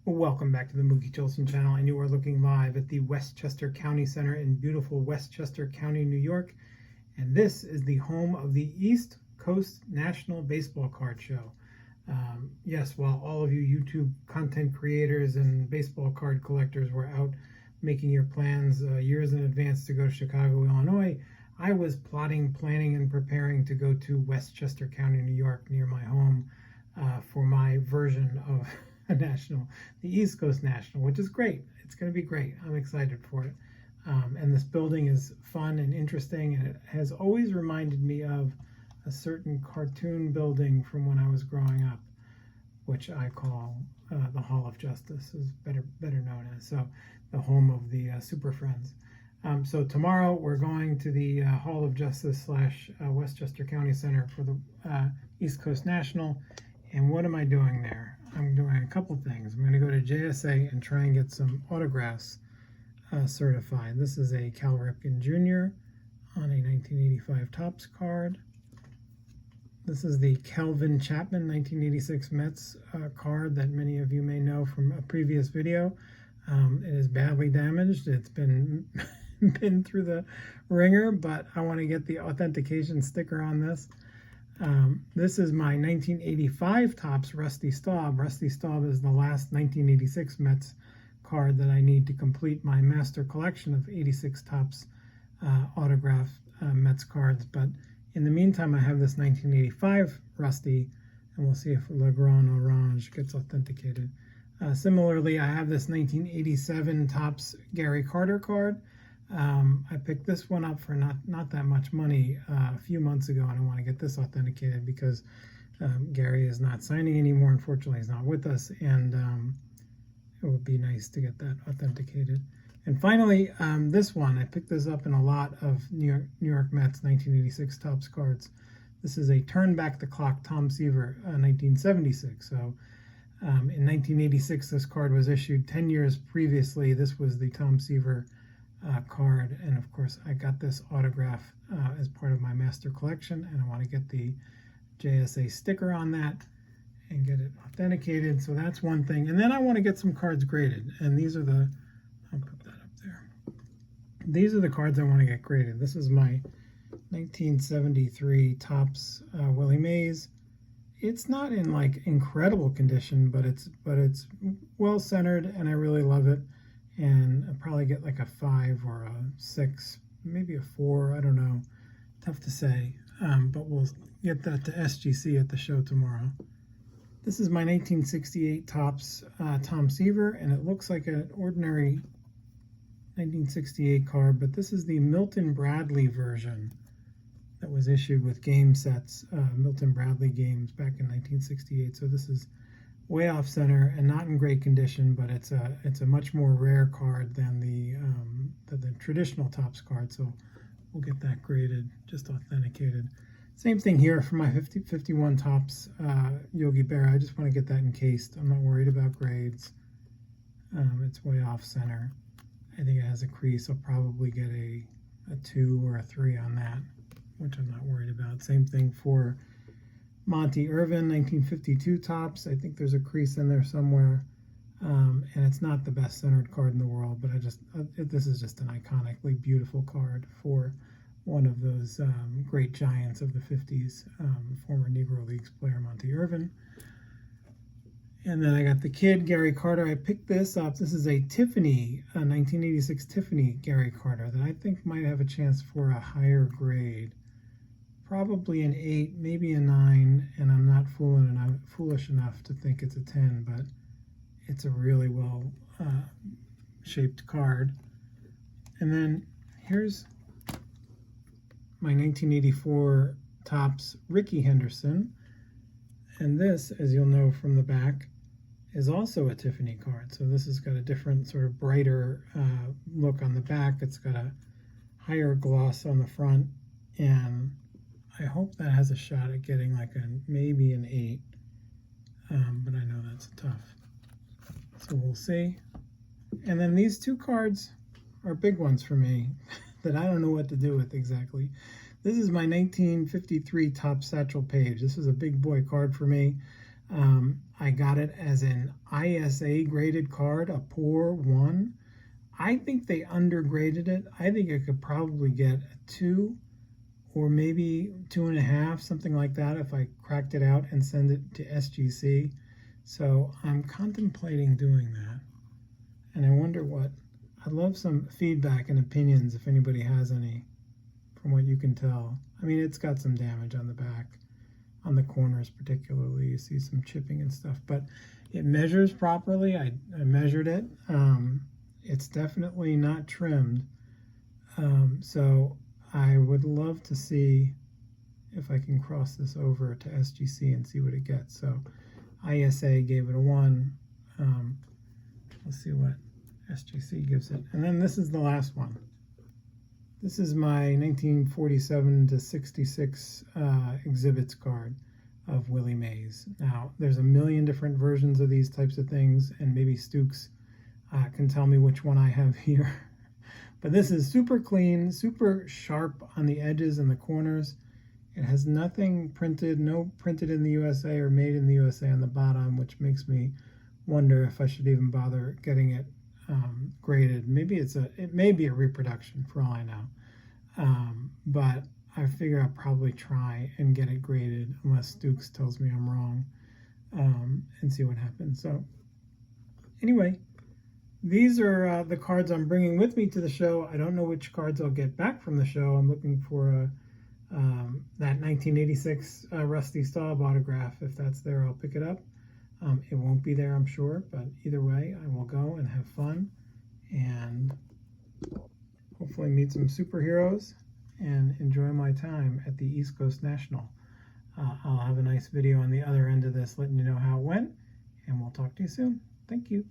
Welcome back to the Mookie Tilson channel, and you are looking live at the Westchester County Center in beautiful Westchester County, New York. And this is the home of the East Coast National Baseball Card Show. Yes, while all of you YouTube content creators and baseball card collectors were out making your plans years in advance to go to Chicago, Illinois, I was plotting, planning, and preparing to go to Westchester County, New York, near my home, for my version of the East Coast National, which is great. It's going to be great. I'm excited for it. And this building is fun and interesting, and it has always reminded me of a certain cartoon building from when I was growing up, which I call the Hall of Justice, is better known as. So the home of the Super Friends. So tomorrow we're going to the Hall of Justice / Westchester County Center for the East Coast National. And what am I doing there? I'm doing a couple things. I'm going to go to JSA and try and get some autographs certified. This is a Cal Ripken Jr. on a 1985 Topps card. This is the Kelvin Chapman 1986 Mets card that many of you may know from a previous video. It is badly damaged. It's been been through the ringer, but I want to get the authentication sticker on this. This is my 1985 Topps Rusty Staub. Rusty Staub is the last 1986 Mets card that I need to complete my master collection of 86 Topps autographed Mets cards. But in the meantime, I have this 1985 Rusty, and we'll see if Le Grand Orange gets authenticated. Similarly, I have this 1987 Topps Gary Carter card. I picked this one up for not that much money a few months ago, and I want to get this authenticated because Gary is not signing anymore. Unfortunately, he's not with us, and it would be nice to get that authenticated. And finally, this one, I picked this up in a lot of New York Mets 1986 Topps cards. This is a Turn Back the Clock Tom Seaver 1976. So in 1986, this card was issued. 10 years previously, this was the Tom Seaver card, and of course I got this autograph as part of my master collection, and I want to get the JSA sticker on that and get it authenticated. So that's one thing. And then I want to get some cards graded, and these are the, I'll put that up there. These are the cards I want to get graded. This is my 1973 Topps Willie Mays. It's not in like incredible condition, but it's well centered, and I really love it. And I'll probably get like a 5 or a 6, maybe a 4, I don't know, tough to say, but we'll get that to SGC at the show tomorrow. This is my 1968 Topps Tom Seaver, and it looks like an ordinary 1968 card, but this is the Milton Bradley version that was issued with game sets, Milton Bradley games back in 1968. So this is way off center and not in great condition, but it's a much more rare card than the traditional Topps card. So we'll get that graded, just authenticated. Same thing here for my 51 Topps Yogi Berra. I just want to get that encased. I'm not worried about grades. It's way off center. I think it has a crease. I'll probably get a 2 or a 3 on that, which I'm not worried about. Same thing for Monty Irvin 1952 Topps. I think there's a crease in there somewhere, and it's not the best centered card in the world, but this is just an iconically beautiful card for one of those great giants of the 50s, former Negro Leagues player Monty Irvin. And then I got the kid Gary Carter. I picked this up. This is a Tiffany, a 1986 Tiffany Gary Carter that I think might have a chance for a higher grade. Probably an 8, maybe a 9, and I'm not foolish enough to think it's a 10, but it's a really well shaped card. And then here's my 1984 Topps Rickey Henderson, and this, as you'll know from the back, is also a Tiffany card. So this has got a different sort of brighter look on the back. It's got a higher gloss on the front, and I hope that has a shot at getting like maybe an 8, but I know that's tough. So we'll see. And then these two cards are big ones for me that I don't know what to do with exactly. This is my 1953 Topps Satchell Paige. This is a big boy card for me. I got it as an ISA graded card, a poor 1. I think they undergraded it. I think I could probably get a 2 or maybe 2.5, something like that, if I cracked it out and send it to SGC. So I'm contemplating doing that. And I wonder I'd love some feedback and opinions if anybody has any, from what you can tell. I mean, it's got some damage on the back, on the corners particularly. You see some chipping and stuff, but it measures properly. I measured it. It's definitely not trimmed. So I would love to see if I can cross this over to SGC and see what it gets. So ISA gave it a 1. Let's see what SGC gives it. And then this is the last one. This is my 1947 to 66 exhibits card of Willie Mays. Now, there's a million different versions of these types of things, and maybe Stukes can tell me which one I have here. But this is super clean, super sharp on the edges and the corners. It has nothing printed, no printed in the USA or made in the USA on the bottom, which makes me wonder if I should even bother getting it graded. Maybe it may be a reproduction for all I know. But I figure I'll probably try and get it graded unless Stukes tells me I'm wrong, and see what happens. So anyway, these are the cards I'm bringing with me to the show. I don't know which cards I'll get back from the show. I'm looking for that 1986 Rusty Staub autograph. If that's there, I'll pick it up. It won't be there, I'm sure, but either way, I will go and have fun and hopefully meet some superheroes and enjoy my time at the East Coast National. I'll have a nice video on the other end of this letting you know how it went, and we'll talk to you soon. Thank you.